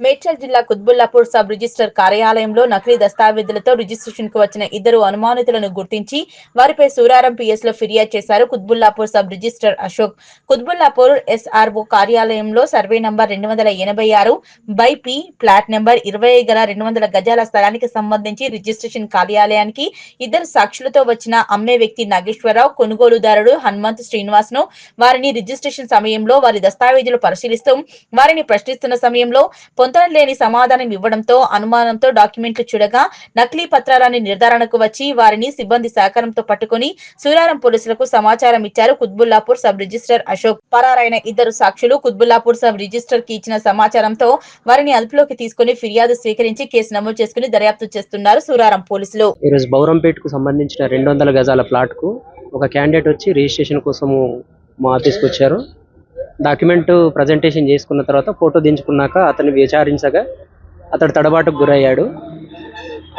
మేడ్చల్ జిల్లా Quthbullapur sub register కార్యాలయంలో నకిలీ దస్తావేజులతో రిజిస్ట్రేషన్ కు వచ్చిన ఇద్దరు అనుమానితులను గుర్తించి వారిపై సూరారం పిఎస్ లో ఫిర్యాదు చేశారు Qutbullapur sub registrar Ashok. Qutbullapur SRO కార్యాలయంలో survey number 286 by P flat number 20 గల 200 గజాల స్థలానికి సంబంధించి రిజిస్ట్రేషన్ కార్యాలయానికి ఇద్దరు సాక్షులతో వచ్చిన అమ్మే వ్యక్తి నాగేశ్వరరావు, కొనుగోలుదారుడు హనుమంత్ శ్రీనివాస్ ను వారిని రిజిస్ట్రేషన్ సమయంలో వారి దస్తావేజులు పరిశీలిస్తూ వారిని ప్రశ్నిస్తున్న సమయంలో పొంతనలేని సమాధానం ఇవ్వడంతో అనుమానంతో డాక్యుమెంట్లు చూడగా నకిలీ పత్రాలని నిర్ధారణకు వచ్చి వారిని సిబ్బంది సహకారంతో పట్టుకుని సూరారం పోలీసులకు సమాచారం ఇచ్చారు కుత్బుల్లాపూర్ సబ్ రిజిస్టర్ అశోక్. పరారైన ఇద్దరు సాక్షులు కుత్బుల్లాపూర్ సబ్ రిజిస్టర్ కి ఇచ్చిన సమాచారంతో వారిని అదుపులోకి తీసుకుని ఫిర్యాదు స్వీకరించి కేసు నమోదు చేసుకుని దర్యాప్తు చేస్తున్నారు సూరారం పోలీసులు. ఈ రోజు బౌరంపేటకు సంబంధించిన 200 గజాల ప్లాట్ కు ఒక క్యాండిడేట్ వచ్చి రిజిస్ట్రేషన్ కోసము మా ఆఫీస్కి వచ్చారు. డాక్యుమెంట్ ప్రజెంటేషన్ చేసుకున్న తర్వాత ఫోటో దించుకున్నాక అతన్ని విచారించగా అతడు తడబాటుకు గురయ్యాడు.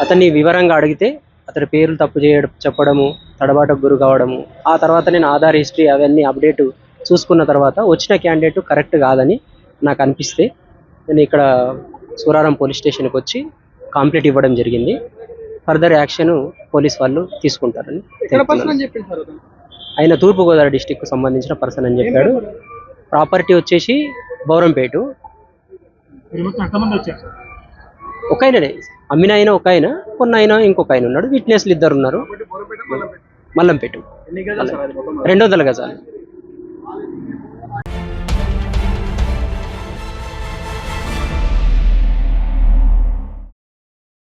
అతన్ని వివరంగా అడిగితే అతడి పేర్లు తప్పు చెప్పడము, తడబాటుకు గురి కావడము. ఆ తర్వాత నేను ఆధార్ హిస్టరీ అవన్నీ అప్డేట్ చూసుకున్న తర్వాత వచ్చిన క్యాండిడేట్ కరెక్ట్ కాదని నాకు అనిపిస్తే నేను ఇక్కడ సూరారం పోలీస్ స్టేషన్కి వచ్చి కంప్లైంట్ ఇవ్వడం జరిగింది. ఫర్దర్ యాక్షన్ పోలీస్ వాళ్ళు తీసుకుంటారని. ఆయన తూర్పుగోదావరి డిస్టిక్ సంబంధించిన పర్సన్ అని చెప్పాడు. ప్రాపర్టీ వచ్చేసి బౌరంపేట. ఒక ఆయననే అమ్మిన ఆయన ఒక ఆయన, కొన్న ఆయన ఇంకొక ఆయన ఉన్నాడు. విట్నెస్లు ఇద్దరు ఉన్నారు. మల్లంపేట 200 గజాలు.